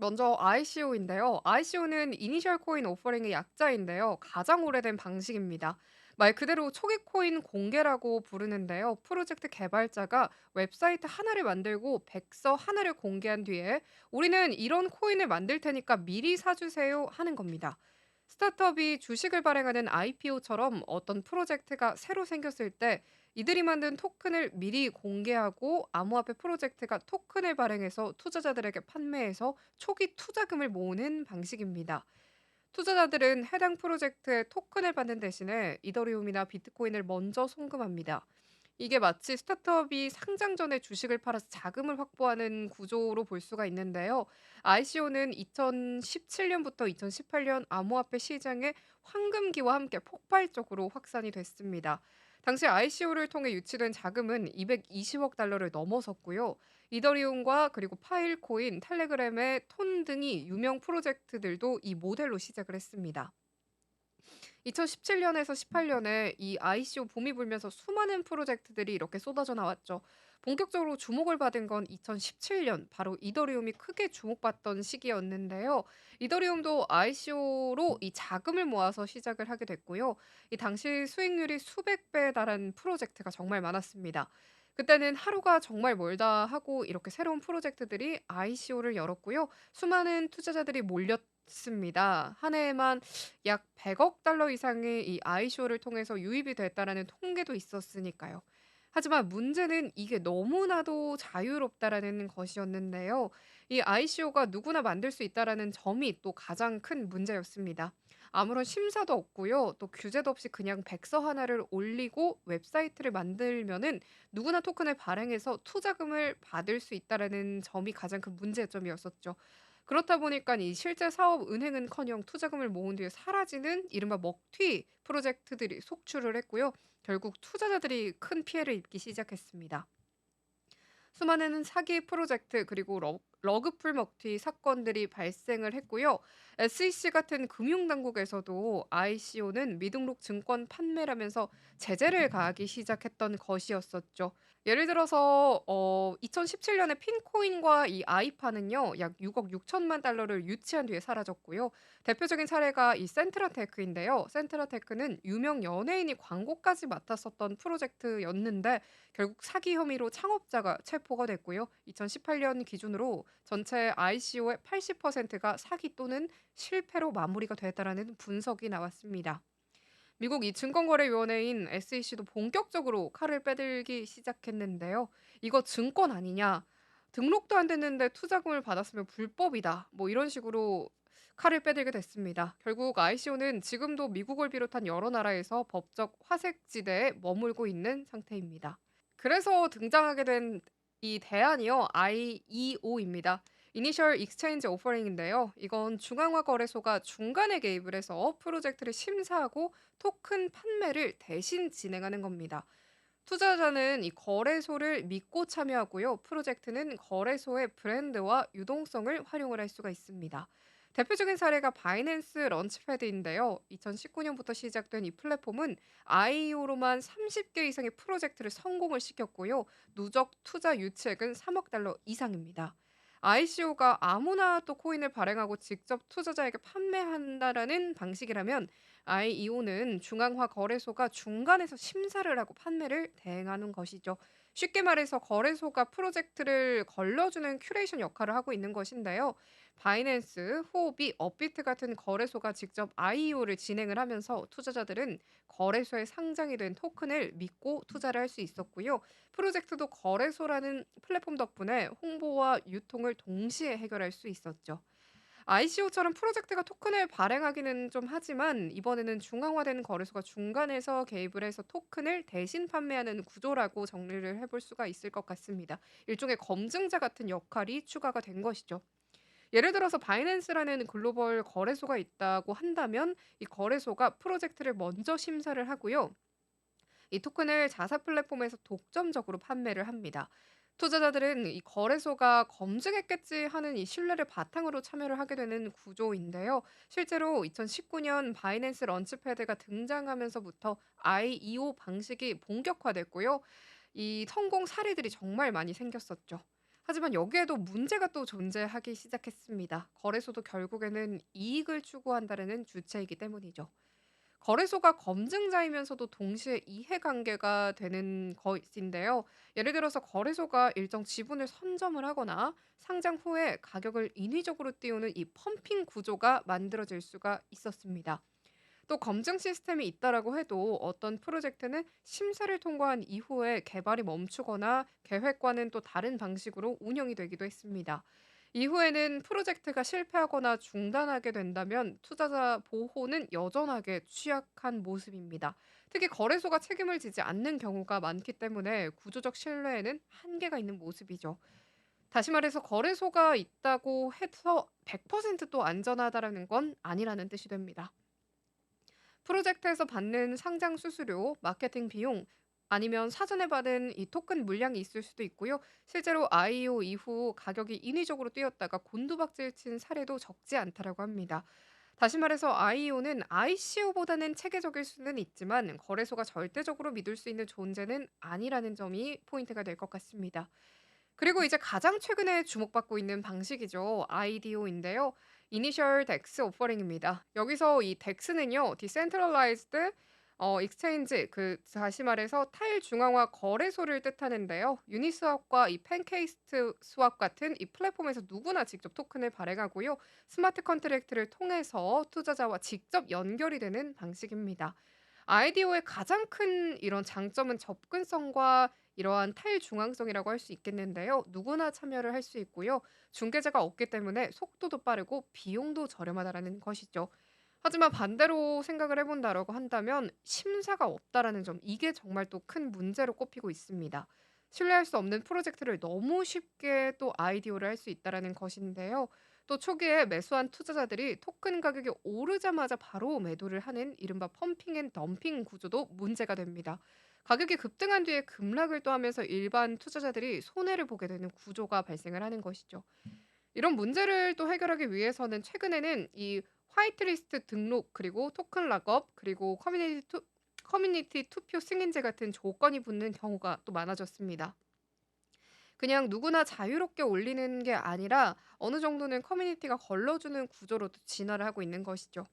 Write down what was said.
먼저 ICO인데요. ICO는 이니셜 코인 오퍼링의 약자인데요. 가장 오래된 방식입니다. 말 그대로 초기 코인 공개라고 부르는데요. 프로젝트 개발자가 웹사이트 하나를 만들고 백서 하나를 공개한 뒤에 우리는 이런 코인을 만들 테니까 미리 사주세요 하는 겁니다. 스타트업이 주식을 발행하는 IPO처럼 어떤 프로젝트가 새로 생겼을 때 이들이 만든 토큰을 미리 공개하고 암호화폐 프로젝트가 토큰을 발행해서 투자자들에게 판매해서 초기 투자금을 모으는 방식입니다. 투자자들은 해당 프로젝트의 토큰을 받는 대신에 이더리움이나 비트코인을 먼저 송금합니다. 이게 마치 스타트업이 상장 전에 주식을 팔아서 자금을 확보하는 구조로 볼 수가 있는데요. ICO는 2017년부터 2018년 암호화폐 시장의 황금기와 함께 폭발적으로 확산이 됐습니다. 당시 ICO를 통해 유치된 자금은 220억 달러를 넘어섰고요. 이더리움과 그리고 파일코인, 텔레그램의 톤 등이 유명 프로젝트들도 이 모델로 시작을 했습니다. 2017년에서 18년에 이 ICO 붐이 불면서 수많은 프로젝트들이 이렇게 쏟아져 나왔죠. 본격적으로 주목을 받은 건 2017년, 바로 이더리움이 크게 주목받던 시기였는데요. 이더리움도 ICO로 이 자금을 모아서 시작을 하게 됐고요. 이 당시 수익률이 수백 배에 달한 프로젝트가 정말 많았습니다. 그때는 하루가 정말 멀다 하고 이렇게 새로운 프로젝트들이 ICO를 열었고요. 수많은 투자자들이 몰렸습니다. 한 해에만 약 100억 달러 이상의 이 ICO를 통해서 유입이 됐다라는 통계도 있었으니까요. 하지만 문제는 이게 너무나도 자유롭다라는 것이었는데요. 이 ICO가 누구나 만들 수 있다라는 점이 또 가장 큰 문제였습니다. 아무런 심사도 없고요. 또 규제도 없이 그냥 백서 하나를 올리고 웹사이트를 만들면은 누구나 토큰을 발행해서 투자금을 받을 수 있다라는 점이 가장 큰 문제점이었었죠. 그렇다 보니까 이 실제 사업 은행은커녕 투자금을 모은 뒤에 사라지는 이른바 먹튀 프로젝트들이 속출을 했고요. 결국 투자자들이 큰 피해를 입기 시작했습니다. 수많은 사기 프로젝트 그리고 러그풀 먹튀 사건들이 발생을 했고요. SEC 같은 금융당국에서도 ICO는 미등록 증권 판매라면서 제재를 가하기 시작했던 것이었었죠. 예를 들어서 2017년에 핀코인과 이 아이파는요. 약 6억 6천만 달러를 유치한 뒤에 사라졌고요. 대표적인 사례가 이 센트라테크인데요. 센트라테크는 유명 연예인이 광고까지 맡았었던 프로젝트였는데 결국 사기 혐의로 창업자가 체포가 됐고요. 2018년 기준으로 전체 ICO의 80%가 사기 또는 실패로 마무리가 됐다라는 분석이 나왔습니다. 미국 이 증권거래위원회인 SEC도 본격적으로 칼을 빼들기 시작했는데요. "이거 증권 아니냐. 등록도 안 됐는데 투자금을 받았으면 불법이다." 뭐 이런 식으로 칼을 빼들게 됐습니다. 결국 ICO는 지금도 미국을 비롯한 여러 나라에서 법적 화색지대에 머물고 있는 상태입니다. 그래서 등장하게 된 이 대안이요. IEO입니다. Initial Exchange Offering인데요. 이건 중앙화 거래소가 중간에 개입을 해서 프로젝트를 심사하고 토큰 판매를 대신 진행하는 겁니다. 투자자는 이 거래소를 믿고 참여하고요. 프로젝트는 거래소의 브랜드와 유동성을 활용을 할 수가 있습니다. 대표적인 사례가 바이낸스 런치패드인데요. 2019년부터 시작된 이 플랫폼은 IEO로만 30개 이상의 프로젝트를 성공을 시켰고요. 누적 투자 유치액은 3억 달러 이상입니다. ICO가 아무나 또 코인을 발행하고 직접 투자자에게 판매한다라는 방식이라면 IEO는 중앙화 거래소가 중간에서 심사를 하고 판매를 대행하는 것이죠. 쉽게 말해서 거래소가 프로젝트를 걸러주는 큐레이션 역할을 하고 있는 것인데요. 바이낸스, 후오비, 업비트 같은 거래소가 직접 IEO를 진행을 하면서 투자자들은 거래소에 상장이 된 토큰을 믿고 투자를 할 수 있었고요. 프로젝트도 거래소라는 플랫폼 덕분에 홍보와 유통을 동시에 해결할 수 있었죠. ICO처럼 프로젝트가 토큰을 발행하기는 좀 하지만 이번에는 중앙화된 거래소가 중간에서 개입을 해서 토큰을 대신 판매하는 구조라고 정리를 해볼 수가 있을 것 같습니다. 일종의 검증자 같은 역할이 추가가 된 것이죠. 예를 들어서 바이낸스라는 글로벌 거래소가 있다고 한다면 이 거래소가 프로젝트를 먼저 심사를 하고요. 이 토큰을 자사 플랫폼에서 독점적으로 판매를 합니다. 투자자들은 이 거래소가 검증했겠지 하는 이 신뢰를 바탕으로 참여를 하게 되는 구조인데요. 실제로 2019년 바이낸스 런치패드가 등장하면서부터 IEO 방식이 본격화됐고요. 이 성공 사례들이 정말 많이 생겼었죠. 하지만 여기에도 문제가 또 존재하기 시작했습니다. 거래소도 결국에는 이익을 추구한다는 주체이기 때문이죠. 거래소가 검증자이면서도 동시에 이해관계가 되는 것인데요. 예를 들어서 거래소가 일정 지분을 선점을 하거나 상장 후에 가격을 인위적으로 띄우는 이 펌핑 구조가 만들어질 수가 있었습니다. 또 검증 시스템이 있다라고 해도 어떤 프로젝트는 심사를 통과한 이후에 개발이 멈추거나 계획과는 또 다른 방식으로 운영이 되기도 했습니다. 이후에는 프로젝트가 실패하거나 중단하게 된다면 투자자 보호는 여전하게 취약한 모습입니다. 특히 거래소가 책임을 지지 않는 경우가 많기 때문에 구조적 신뢰에는 한계가 있는 모습이죠. 다시 말해서 거래소가 있다고 해서 100%또 안전하다라는 건 아니라는 뜻이 됩니다. 프로젝트에서 받는 상장 수수료, 마케팅 비용, 아니면 사전에 받은 이 토큰 물량이 있을 수도 있고요. 실제로 IEO 이후 가격이 인위적으로 뛰었다가 곤두박질 친 사례도 적지 않다라고 합니다. 다시 말해서 IEO는 ICO보다는 체계적일 수는 있지만 거래소가 절대적으로 믿을 수 있는 존재는 아니라는 점이 포인트가 될 것 같습니다. 그리고 이제 가장 최근에 주목받고 있는 방식이죠. IDO인데요. Initial Dex Offering입니다. 여기서 이 DEX는요. Decentralized Exchange 다시 말해서 탈중앙화 거래소를 뜻하는데요. 유니스왑과 이 팬케이스트 스왑 같은 이 플랫폼에서 누구나 직접 토큰을 발행하고요. 스마트 컨트랙트를 통해서 투자자와 직접 연결이 되는 방식입니다. IDO의 가장 큰 이런 장점은 접근성과 이러한 탈중앙성이라고 할 수 있겠는데요. 누구나 참여를 할 수 있고요. 중개자가 없기 때문에 속도도 빠르고 비용도 저렴하다라는 것이죠. 하지만 반대로 생각을 해본다라고 한다면 심사가 없다라는 점, 이게 정말 또 큰 문제로 꼽히고 있습니다. 신뢰할 수 없는 프로젝트를 너무 쉽게 또 아이디어를 할 수 있다라는 것인데요. 또 초기에 매수한 투자자들이 토큰 가격이 오르자마자 바로 매도를 하는 이른바 펌핑 앤 덤핑 구조도 문제가 됩니다. 가격이 급등한 뒤에 급락을 또 하면서 일반 투자자들이 손해를 보게 되는 구조가 발생을 하는 것이죠. 이런 문제를 또 해결하기 위해서는 최근에는 이 화이트리스트 등록 그리고 토큰 락업 그리고 커뮤니티 투표 승인제 같은 조건이 붙는 경우가 또 많아졌습니다. 그냥 누구나 자유롭게 올리는 게 아니라 어느 정도는 커뮤니티가 걸러주는 구조로 또 진화를 하고 있는 것이죠.